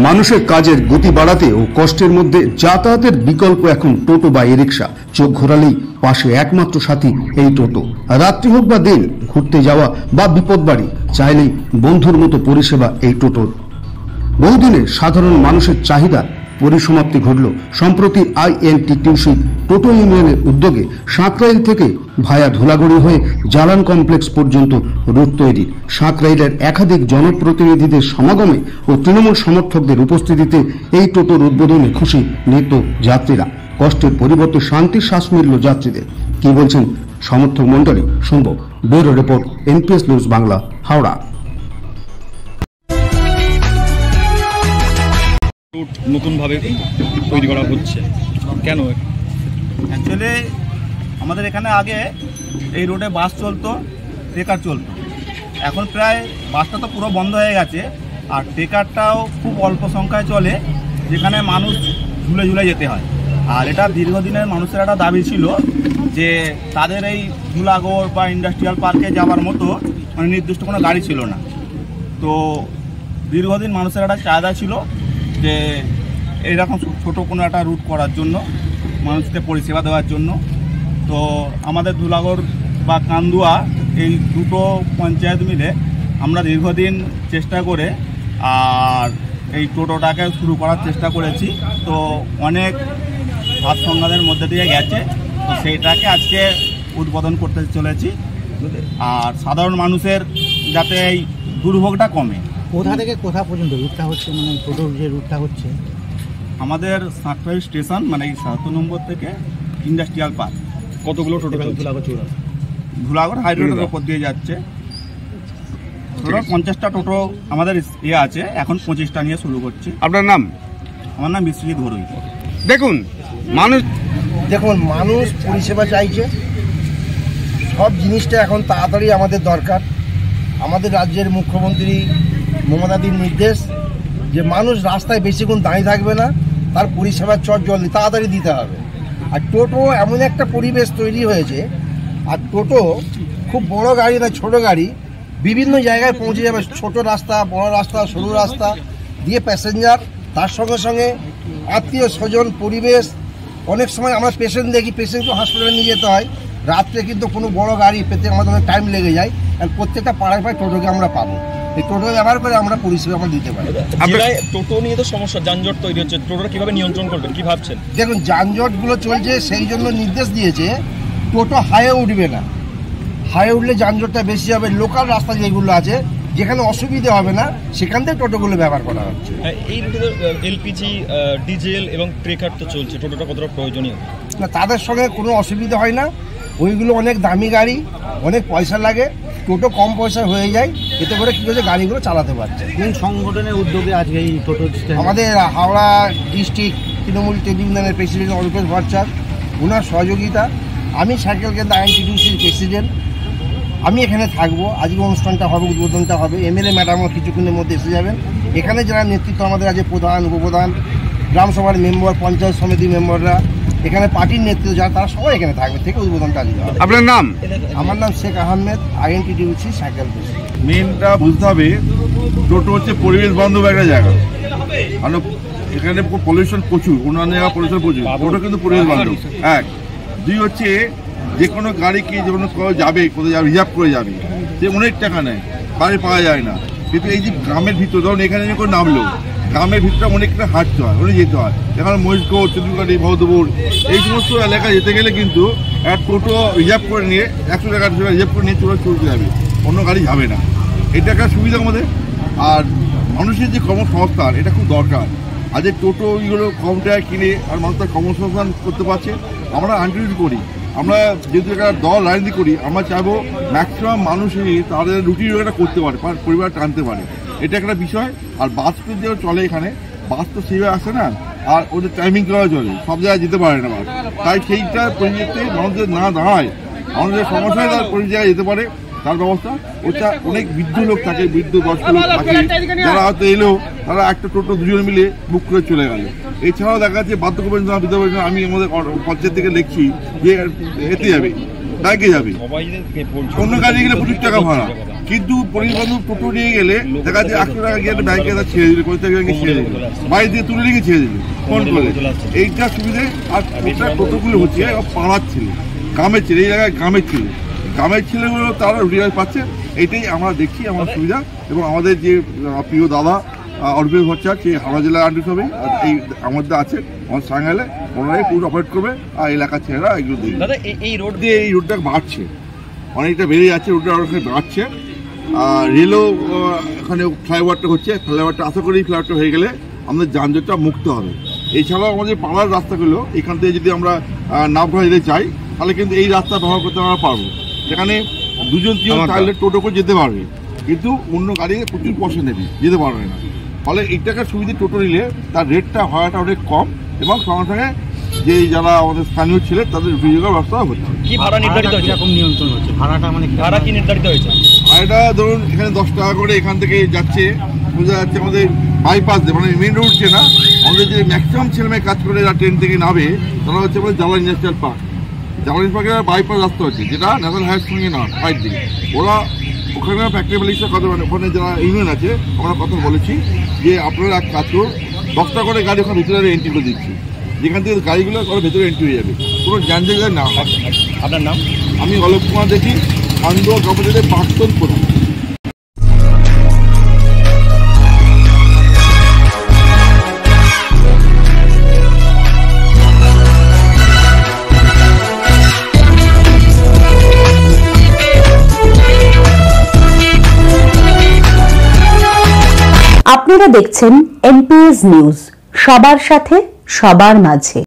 মানুষের কাজের গতি বাড়াতে ও কষ্টের মধ্যে যাতায়াতের বিকল্প এখন টোটো বা ই রিক্সা। চোখ ঘোরালেই পাশে একমাত্র সাথী এই টোটো। রাত্রি হোক বা দিন, ঘুরতে যাওয়া বা বিপদ বাড়ি, চাইলেই বন্ধুর মতো পরিষেবা এই টোটোর। বহুদিনের সাধারণ মানুষের চাহিদা পরিসমাপ্তি ঘটল সম্প্রতি INTTC টোটো ইউনিয়নের উদ্যোগে সাঁকরাইল থেকে ভায়া ধুলাগড়ি হয়ে জালান কমপ্লেক্স পর্যন্ত রুট তৈরি। সাঁকরাইলের একাধিক জনপ্রতিনিধিদের সমাগমে ও তৃণমূল সমর্থকদের উপস্থিতিতে এই টোটোর উদ্বোধনে খুশি নিত্য যাত্রীরা। কষ্টের পরিবর্তে শান্তির শ্বাস মিলল যাত্রীদের। কি বলছেন সমর্থক মন্ডলী, শুনব। Bureau report, NPS news Bangla, Howrah. নতুনভাবে তৈরি করা হচ্ছে কেন? অ্যাকচুয়ালি আমাদের এখানে আগে এই রোডে বাস চলতো, ট্রেকার চলতো। এখন প্রায় বাসটা তো পুরো বন্ধ হয়ে গেছে, আর ট্রেকারটাও খুব অল্প সংখ্যায় চলে, যেখানে মানুষ ঝুলে ঝুলে যেতে হয়। আর এটা দীর্ঘদিনের মানুষের একটা দাবি ছিল যে তাদের এই ধুলাগড় বা ইন্ডাস্ট্রিয়াল পার্কে যাওয়ার মতো মানে নির্দিষ্ট কোনো গাড়ি ছিল না। তো দীর্ঘদিন মানুষের একটা চাহিদা ছিল যে এইরকম ছোটো কোনো একটা রুট করার জন্য, মানুষকে পরিষেবা দেওয়ার জন্য। তো আমাদের ধুলাগড় বা কান্দুয়া এই দুটো পঞ্চায়েত মিলে আমরা দীর্ঘদিন চেষ্টা করে আর এই টোটোটাকে শুরু করার চেষ্টা করেছি। তো অনেক ভাত সংঘাতের মধ্যে দিয়ে গেছে, তো সেইটাকে আজকে উদ্বোধন করতে চলেছি। আর সাধারণ মানুষের যাতে এই দুর্ভোগটা কমে। কোথা থেকে কোথা পর্যন্ত রুটটা হচ্ছে, মানে টোটোর যে রুটটা হচ্ছে? আমাদের সাঁকরাইল স্টেশন মানে এই ৭ নম্বর থেকে ইন্ডাস্ট্রিয়াল পার্ক। কতগুলো টোটো? ধুলাগড় হাই রোডের ওপর দিয়ে যাচ্ছে। টোটাল 50টা টোটো আমাদের আছে, এখন 25টা নিয়ে শুরু করছি। আপনার নাম? আমার নাম বিশ্বজিৎ ঘরুই। দেখুন মানুষ পরিষেবা চাইছে, সব জিনিসটা এখন তাড়াতাড়ি আমাদের দরকার। আমাদের রাজ্যের মুখ্যমন্ত্রী মমতাদির নির্দেশ যে মানুষ রাস্তায় বেশিক্ষণ দাঁড়িয়ে থাকবে না, তার পরিষেবার চট জলদি তাড়াতাড়ি দিতে হবে। আর টোটো এমন একটা পরিবেশ তৈরি হয়েছে, আর টোটো খুব বড় গাড়ি না ছোট গাড়ি, বিভিন্ন জায়গায় পৌঁছে যাবে। ছোট রাস্তা, বড় রাস্তা, সরু রাস্তা দিয়ে প্যাসেঞ্জার, তার সঙ্গে সঙ্গে আত্মীয় স্বজন, পরিবেশ। অনেক সময় আমরা পেশেন্ট দেখি, পেশেন্টকে হসপিটালে নিয়ে যেতে হয় রাত্রে, কিন্তু কোনো বড় গাড়ি পেতে আমাদের অনেক টাইম লেগে যায়। আর প্রত্যেকটা পাড়ায় পাড়ায় টোটোকে আমরা পাবো, এই টোটো ব্যবহার করে আমরা পরিষেবা আমরা দিতে পারি। টোটো নিয়ে তো সমস্যা, যানজট তৈরি হচ্ছে, টোটোটা কিভাবে নিয়ন্ত্রণ করবেন, কি ভাবছেন? দেখুন, যানজটগুলো চলছে, সেই জন্য নির্দেশ দিয়েছে টোটো হাইয়ে উঠবে না। হাইয়ে উঠলে যানজটটা বেশি হবে। লোকাল রাস্তা যেগুলো আছে, যেখানে অসুবিধা হবে না, সেখান থেকে টোটোগুলো ব্যবহার করা হচ্ছে। এই রুটে LPG, ডিজেল এবং ট্রেকার তো চলছে, টোটোটা কতটা প্রয়োজনীয়? না, তাদের সঙ্গে কোনো অসুবিধা হয় না। ওইগুলো অনেক দামি গাড়ি, অনেক পয়সা লাগে, টোটো কম পয়সা হয়ে যায়, এতে করে কী হচ্ছে গাড়িগুলো চালাতে পারছে। কোন সংগঠনের উদ্যোগে আজকে এই টোটো? আমাদের হাওড়া ডিস্ট্রিক্ট তৃণমূল ট্রেড ইউনিয়নের প্রেসিডেন্ট অল্পেশ ভট্টাচার্য, ওনার সহযোগিতা। আমি সাইকেল কেন্দ্র INTTCর প্রেসিডেন্ট, আমি এখানে থাকবো। আজকে অনুষ্ঠানটা হবে, উদ্বোধনটা হবে। MLA ম্যাডামও কিছুক্ষণের মধ্যে এসে যাবেন। এখানে যারা নেতৃত্ব আমাদের আছে, প্রধান, উপপ্রধান, গ্রামসভার মেম্বার, পঞ্চায়েত সমিতি মেম্বাররা, এখানে পার্টির নেতৃত্ব যারা, তারা সবাই এখানে থাকবে থেকে উদ্বোধনটা আজকে হবে। আপনার নাম? আমার নাম Sheikh Ahmed, INTTC cycle president. মেনটা বুঝতে হবে, টোটো হচ্ছে পরিবেশ বান্ধব একটা জায়গা। আর এখানে পলিউশন প্রচুর, অন্যান্য জায়গায় পলিউশন প্রচুর, টোটো কিন্তু পরিবেশ বান্ধব। 1, 2 হচ্ছে যে কোনো গাড়িকে যখন যাবে, কোথাও যাবে, রিজার্ভ করে যাবে, সে অনেক টাকা নেয়, গাড়ি পাওয়া যায় না। কিন্তু এই যে গ্রামের ভিতর, ধরুন এখানে যখন নামলো, গ্রামের ভিতরে অনেকটা হাঁটতে হয়, অনেক যেতে হয়। এখানে মহিষগড়, চতুর্গাড়ি, ভৌদপুর, এই সমস্ত এলাকায় যেতে গেলে কিন্তু একটা টোটো রিজার্ভ করে নিয়ে 100 টাকা রিজার্ভ করে নিয়ে চলতে যাবে, অন্য গাড়ি যাবে না। এটা একটা সুবিধা আমাদের। আর মানুষের যে কর্মসংস্থান, এটা খুব দরকার। আজ টোটো এইগুলো কম টাকা কিনে আর মানুষ তার কর্মসংস্থান করতে পারছে। আমরা আন্ডারস্ট্যান্ড করি আমরা যেহেতু একটা দল রাজনীতি করি, আমরা চাইবো ম্যাক্সিমাম মানুষই তাদের রুটি রোজগারটা করতে পারে, পরিবার টানতে পারে, এটা একটা বিষয়। আর বাস যে চলে এখানে, বাস তো সেইভাবে আসে না, আর ওদের টাইমিং করা চলে, সব জায়গায় যেতে পারে না বাস। তাই সেইটা পরিস্থিতিতে মানুষদের না দাঁড়ায়, আমাদের সমস্যায় তার কোন জায়গায় যেতে পারে তার ব্যবস্থা। ওটা অনেক বৃদ্ধ লোক থাকে, বৃদ্ধ বয়স্ক লোক থাকে, যারা হয়তো এলেও তারা একটা টোটো দুজন মিলে বুক করে চলে গেল। এছাড়াও দেখা যাচ্ছে বার্ধক্য পেনশন, বৃদ্ধ পেনশন, আমি আমাদের পঞ্চায়েত থেকে লিখছি যে এতে যাবে, ব্যাংকে যাবে, অন্য কাজে গেলে 25 টাকা ভাড়া, কিন্তু পরিবেশ বান্ধব টোটো নিয়ে গেলে দেখা যাচ্ছে 100 টাকা গিয়ে ব্যাংকে ছেড়ে দিলে, 50 টাকা ছেড়ে দিল, বাড়ি দিয়ে তুলে নিয়ে ছেড়ে দিল ফোন করে। এইটা সুবিধে। আর টোটোগুলো হচ্ছে পাড়ার ছেলে, গ্রামের ছেলে, এই জায়গায় গ্রামের ছেলেগুলো তারা রুটিগাছ পাচ্ছে, এইটাই আমরা দেখছি আমার সুবিধা। এবং আমাদের যে প্রিয় দাদা অরবিন্দ ভট্টাচার্য, সে হাওড়া জেলার আন্ডার সবে এই আমাদের আছে, আমার সাংহালে ওনারাই পুরো অপারেট করবে, আর এলাকার ছেলেরা এগুলো দেখবে। এই রোড দিয়ে এই রোডটা বাড়ছে, অনেকটা বেড়ে যাচ্ছে, রোডটা অনেকটা বাড়ছে। আর রেলও এখানে ফ্লাইওভারটা হচ্ছে, ফ্লাইওভারটা আশা করি ফ্লাইওভারটা হয়ে গেলে আমাদের যানজটটা মুক্ত হবে। এছাড়াও আমাদের পাড়ার রাস্তাগুলো এখান থেকে যদি আমরা নামভাড়া যেতে চাই, তাহলে কিন্তু এই রাস্তা ব্যবহার করতে আমরা পারবো, যেখানে 2-3 তাহলে টোটো করে যেতে পারবে, কিন্তু অন্য গাড়ি প্রচুর পয়সা নেবে, যেতে পারবে না। ফলে এই টাকার সুবিধে টোটো নিলে তার রেটটা ভাড়াটা অনেক কম, এবং সঙ্গে সঙ্গে যে যারা আমাদের স্থানীয় ছেলে তাদের রোজগার ব্যবস্থা হচ্ছে। কি ভাড়া নির্ধারিত হয়েছে? এরকম নিয়ন্ত্রণ হচ্ছে ভাড়াটা, মানে ভাড়া কি নির্ধারিত হয়েছে? এটা ধরুন এখানে 10 টাকা করে এখান থেকে যাচ্ছে, বোঝা যাচ্ছে আমাদের বাইপাস দিয়ে, মানে মেন রোড যে না, আমাদের যে ম্যাক্সিমাম ছেলেমেয়ে কাজ করে যারা ট্রেন থেকে নামে, তারা হচ্ছে আমাদের জালা ইন্ডাস্ট্রিয়াল পার্ক, জালা পার্কের বাইপাস রাস্তা হচ্ছে, যেটা ন্যাশনাল হাইওয়ের সঙ্গে না, সাইড দিকে। ওরা ওখানে ফ্যাক্টরি মালিকের কথা, মানে ওখানে যারা ইউনিয়ন আছে, আমরা কথা বলেছি যে আপনারা এক কাজ করুন, 10 টাকা করে গাড়ি ওখানে ভিতরে এন্ট্রি করে দিচ্ছি, যেখান থেকে গাড়িগুলো ওরা ভেতরে এন্ট্রি হয়ে যাবে, কোনো যানজট না হয়। আপনার নাম? আমি অলোক কুমার দেখি, আন্দোলন কমিটির প্রাক্তন প্রধান। আপনারা দেখছেন এনপিএস নিউজ, সবার সাথে সবার মাঝে।